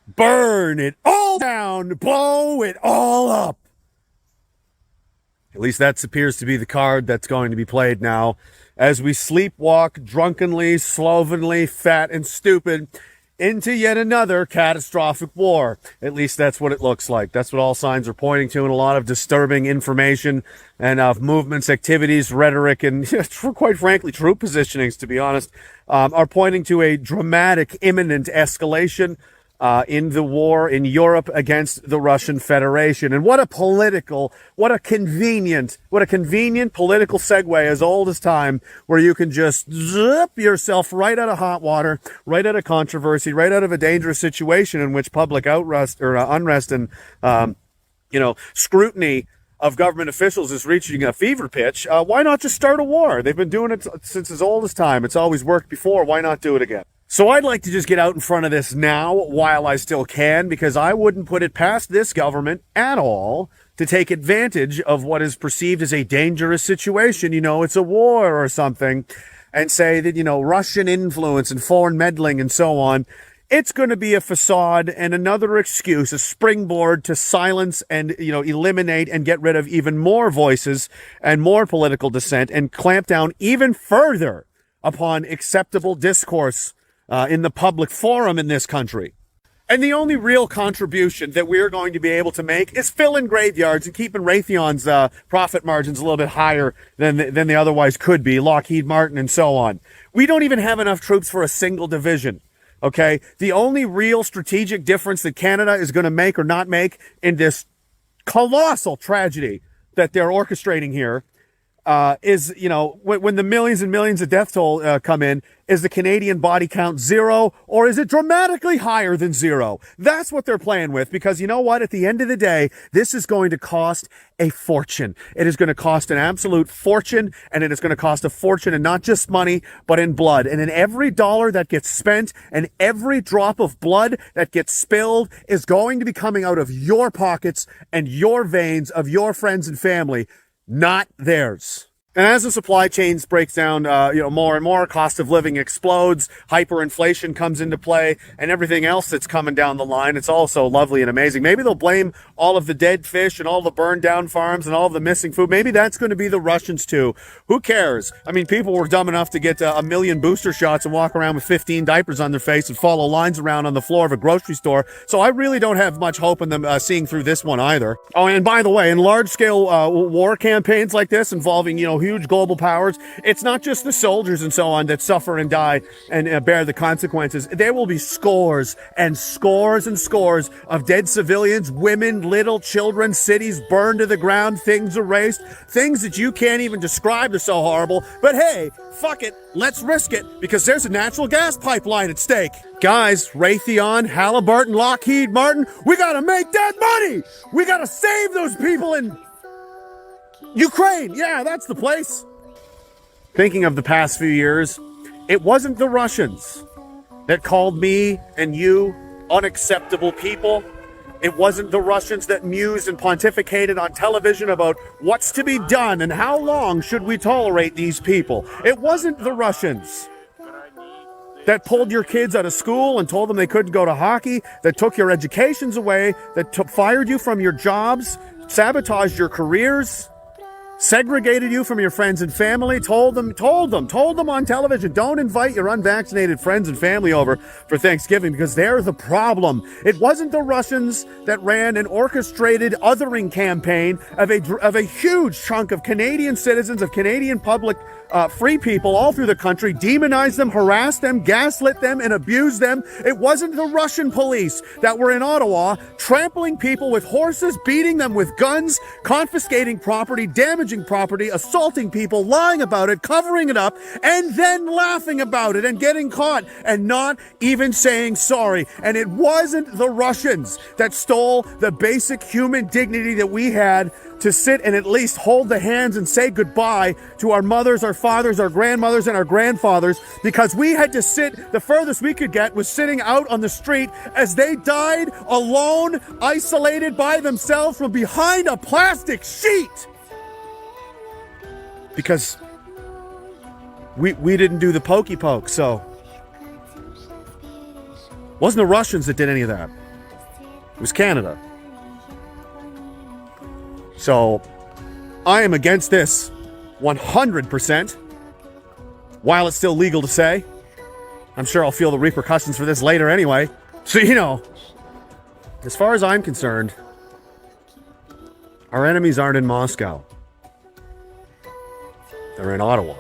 burn it all down, blow it all up. At least that appears to be the card that's going to be played now as we sleepwalk drunkenly, slovenly, fat, and stupid into yet another catastrophic war. At least that's what it looks like. That's what all signs are pointing to, and a lot of disturbing information and movements, activities, rhetoric, and quite frankly, troop positionings, to be honest, are pointing to a dramatic, imminent escalation in the war in Europe against the Russian Federation. And what a convenient political segue as old as time, where you can just zip yourself right out of hot water, right out of controversy, right out of a dangerous situation in which public unrest and, scrutiny of government officials is reaching a fever pitch. Why not just start a war? They've been doing it since as old as time. It's always worked before. Why not do it again? So I'd like to just get out in front of this now while I still can, because I wouldn't put it past this government at all to take advantage of what is perceived as a dangerous situation. It's a war or something, and say that, Russian influence and foreign meddling and so on. It's going to be a facade and another excuse, a springboard to silence and, eliminate and get rid of even more voices and more political dissent and clamp down even further upon acceptable discourse in the public forum in this country. And the only real contribution that we're going to be able to make is filling graveyards and keeping Raytheon's profit margins a little bit higher than they otherwise could be, Lockheed Martin and so on. We don't even have enough troops for a single division. Okay, the only real strategic difference that Canada is going to make or not make in this colossal tragedy that they're orchestrating here is, when the millions and millions of death toll come in, is the Canadian body count 0, or is it dramatically higher than 0? That's what they're playing with, because you know what? At the end of the day, this is going to cost a fortune. It is going to cost an absolute fortune, and it is going to cost a fortune in not just money, but in blood. And in every dollar that gets spent and every drop of blood that gets spilled is going to be coming out of your pockets and your veins of your friends and family, not theirs. And as the supply chains breaks down, more and more, cost of living explodes, hyperinflation comes into play, and everything else that's coming down the line. It's all so lovely and amazing. Maybe they'll blame all of the dead fish and all the burned down farms and all of the missing food. Maybe that's going to be the Russians too. Who cares? I mean, people were dumb enough to get a million booster shots and walk around with 15 diapers on their face and follow lines around on the floor of a grocery store. So I really don't have much hope in them seeing through this one either. Oh, and by the way, in large-scale war campaigns like this involving, huge global powers, it's not just the soldiers and so on that suffer and die and bear the consequences. There will be scores and scores and scores of dead civilians, women, little children, cities burned to the ground, things erased, things that you can't even describe. They're so horrible. But hey, fuck it. Let's risk it, because there's a natural gas pipeline at stake. Guys, Raytheon, Halliburton, Lockheed Martin, we gotta make that money. We gotta save those people in Ukraine. Yeah, that's the place. Thinking of the past few years, it wasn't the Russians that called me and you unacceptable people. It wasn't the Russians that mused and pontificated on television about what's to be done and how long should we tolerate these people. It wasn't the Russians that pulled your kids out of school and told them they couldn't go to hockey, that took your educations away, that fired you from your jobs, sabotaged your careers, segregated you from your friends and family, told them on television, don't invite your unvaccinated friends and family over for Thanksgiving because they're the problem. It wasn't the Russians that ran an orchestrated othering campaign of a huge chunk of Canadian citizens, of Canadian public free people all through the country, demonized them, harassed them, gaslit them, and abused them. It wasn't the Russian police that were in Ottawa trampling people with horses, beating them with guns, confiscating property, damaging property, assaulting people, lying about it, covering it up, and then laughing about it and getting caught and not even saying sorry. And it wasn't the Russians that stole the basic human dignity that we had to sit and at least hold the hands and say goodbye to our mothers, our fathers, our grandmothers, and our grandfathers, because we had to sit, the furthest we could get was sitting out on the street as they died alone, isolated by themselves from behind a plastic sheet. Because we didn't do the pokey poke, so wasn't the Russians that did any of that. It was Canada. So I am against this 100%. While it's still legal to say. I'm sure I'll feel the repercussions for this later anyway. So, you know, as far as I'm concerned, our enemies aren't in Moscow. They're in Ottawa.